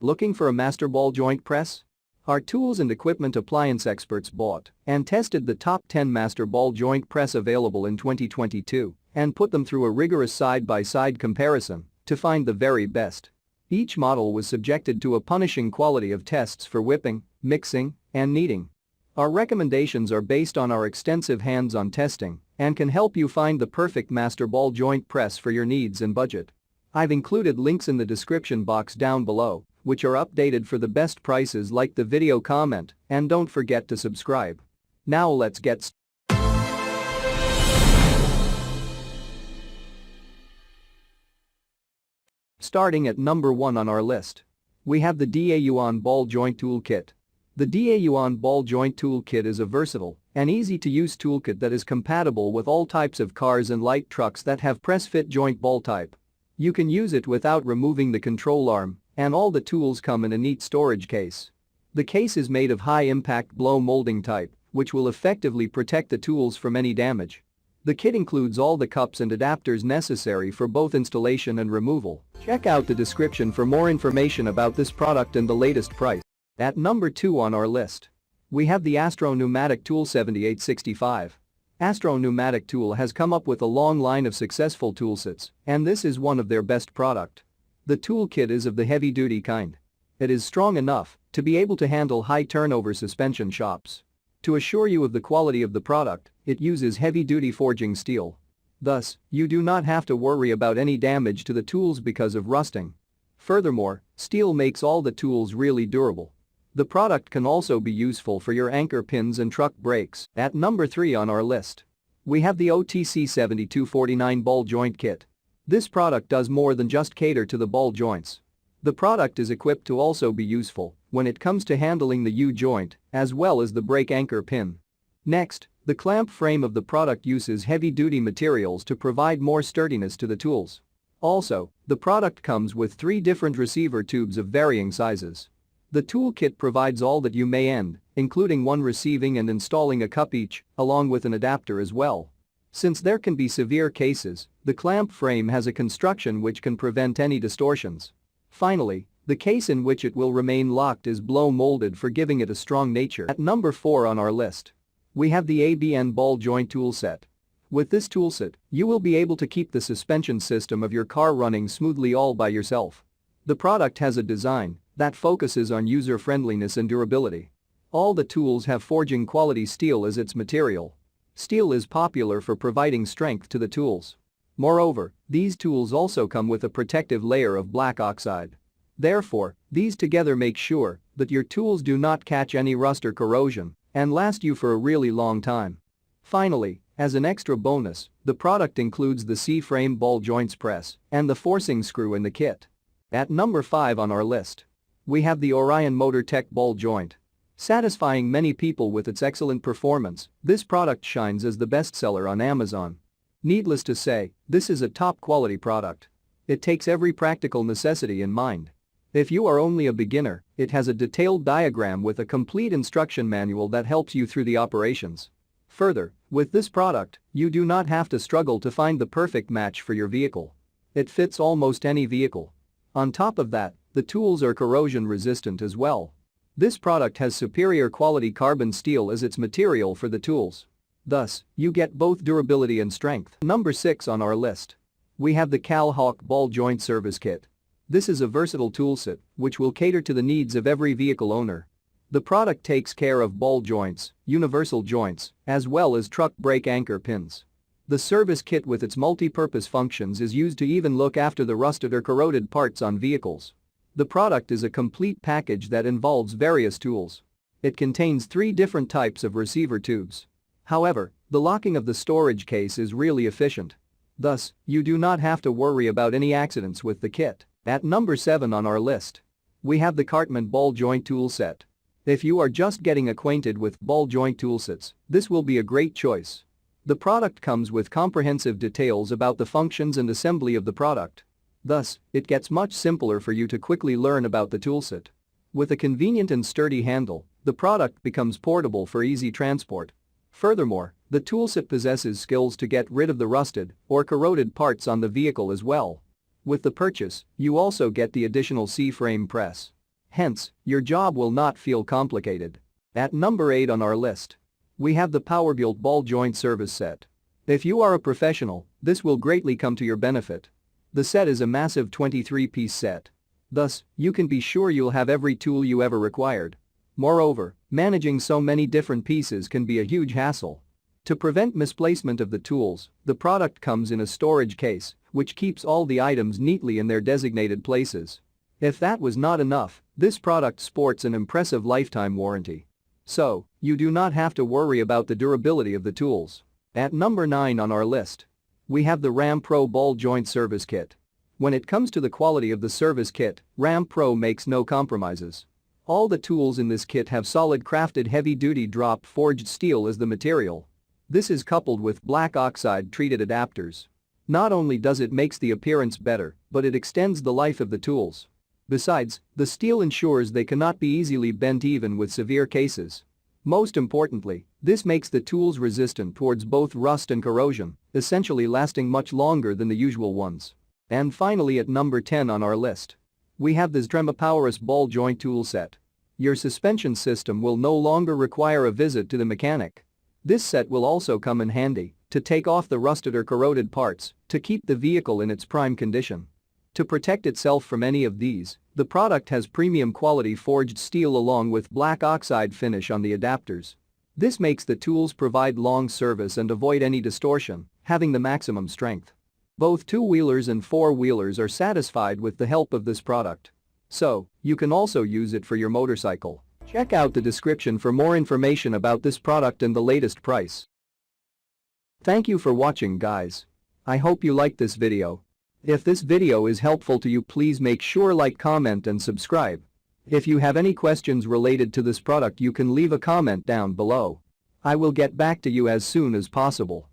Looking for a master ball joint press? Our tools and equipment appliance experts bought and tested the top 10 master ball joint press available in 2022 and put them through a rigorous side-by-side comparison to find the very best. Each model was subjected to a punishing quality of tests for whipping, mixing, and kneading. Our recommendations are based on our extensive hands-on testing and can help you find the perfect master ball joint press for your needs and budget. I've included links in the description box down below, which are updated for the best prices. Like the video, comment, and don't forget to subscribe. Now let's get started. Starting at number 1 on our list, we have the DEWALT Ball Joint Tool Kit. The DEWALT Ball Joint Tool Kit is a versatile and easy-to-use toolkit that is compatible with all types of cars and light trucks that have press-fit joint ball type. You can use it without removing the control arm, and all the tools come in a neat storage case. The case is made of high-impact blow molding type, which will effectively protect the tools from any damage. The kit includes all the cups and adapters necessary for both installation and removal. Check out the description for more information about this product and the latest price. At number 2 on our list, we have the Astro Pneumatic Tool 7865. Astro Pneumatic Tool has come up with a long line of successful toolsets, and this is one of their best product. The tool kit is of the heavy-duty kind. It is strong enough to be able to handle high-turnover suspension shops. To assure you of the quality of the product, it uses heavy-duty forging steel. Thus, you do not have to worry about any damage to the tools because of rusting. Furthermore, steel makes all the tools really durable. The product can also be useful for your anchor pins and truck brakes. At number 3 on our list, we have the OTC 7249 Ball Joint Kit. This product does more than just cater to the ball joints. The product is equipped to also be useful when it comes to handling the U-joint as well as the brake anchor pin. Next, the clamp frame of the product uses heavy-duty materials to provide more sturdiness to the tools. Also, the product comes with 3 different receiver tubes of varying sizes. The toolkit provides all that you may need, including one receiving and installing a cup each, along with an adapter as well. Since there can be severe cases, the clamp frame has a construction which can prevent any distortions. Finally, the case in which it will remain locked is blow molded for giving it a strong nature. At number 4 on our list, we have the ABCN Ball Joint Tool Set. With this toolset, you will be able to keep the suspension system of your car running smoothly all by yourself. The product has a design that focuses on user-friendliness and durability. All the tools have forging quality steel as its material. Steel is popular for providing strength to the tools. Moreover, these tools also come with a protective layer of black oxide. Therefore, these together make sure that your tools do not catch any rust or corrosion and last you for a really long time. Finally, as an extra bonus, the product includes the C-frame ball joints press and the forcing screw in the kit. At number 5 on our list, we have the Orion MotorTech Ball Joint. Satisfying many people with its excellent performance, this product shines as the bestseller on Amazon. Needless to say, this is a top-quality product. It takes every practical necessity in mind. If you are only a beginner, it has a detailed diagram with a complete instruction manual that helps you through the operations. Further, with this product, you do not have to struggle to find the perfect match for your vehicle. It fits almost any vehicle. On top of that, the tools are corrosion resistant as well. This product has superior quality carbon steel as its material for the tools. Thus, you get both durability and strength. Number 6 on our list, we have the CalHawk Ball Joint Service Kit. This is a versatile toolset which will cater to the needs of every vehicle owner. The product takes care of ball joints, universal joints, as well as truck brake anchor pins. The service kit with its multi-purpose functions is used to even look after the rusted or corroded parts on vehicles. The product is a complete package that involves various tools. It contains 3 different types of receiver tubes. However, the locking of the storage case is really efficient. Thus, you do not have to worry about any accidents with the kit. At number 7 on our list, we have the Cartman Ball Joint Tool Set. If you are just getting acquainted with ball joint toolsets, this will be a great choice. The product comes with comprehensive details about the functions and assembly of the product. Thus, it gets much simpler for you to quickly learn about the toolset. With a convenient and sturdy handle, the product becomes portable for easy transport. Furthermore, the toolset possesses skills to get rid of the rusted or corroded parts on the vehicle as well. With the purchase, you also get the additional C-frame press. Hence, your job will not feel complicated. At number 8 on our list, we have the Powerbuilt Ball Joint Service Set. If you are a professional, this will greatly come to your benefit. The set is a massive 23-piece set. Thus, you can be sure you'll have every tool you ever required. Moreover, managing so many different pieces can be a huge hassle. To prevent misplacement of the tools, the product comes in a storage case, which keeps all the items neatly in their designated places. If that was not enough, this product sports an impressive lifetime warranty. So, you do not have to worry about the durability of the tools. At number 9 on our list, we have the RAM Pro Ball Joint Service Kit. When it comes to the quality of the service kit, RAM Pro makes no compromises. All the tools in this kit have solid crafted heavy-duty drop forged steel as the material. This is coupled with black oxide treated adapters. Not only does it makes the appearance better, but it extends the life of the tools. Besides, the steel ensures they cannot be easily bent even with severe cases. Most importantly, this makes the tools resistant towards both rust and corrosion, essentially lasting much longer than the usual ones. And finally at number 10 on our list, we have this Dremel Powerus ball joint tool set. Your suspension system will no longer require a visit to the mechanic. This set will also come in handy to take off the rusted or corroded parts to keep the vehicle in its prime condition. To protect itself from any of these, the product has premium quality forged steel along with black oxide finish on the adapters. This makes the tools provide long service and avoid any distortion, having the maximum strength. Both two-wheelers and four-wheelers are satisfied with the help of this product. So, you can also use it for your motorcycle. Check out the description for more information about this product and the latest price. Thank you for watching, guys. I hope you liked this video. If this video is helpful to you, please make sure like, comment and subscribe. If you have any questions related to this product, you can leave a comment down below. I will get back to you as soon as possible.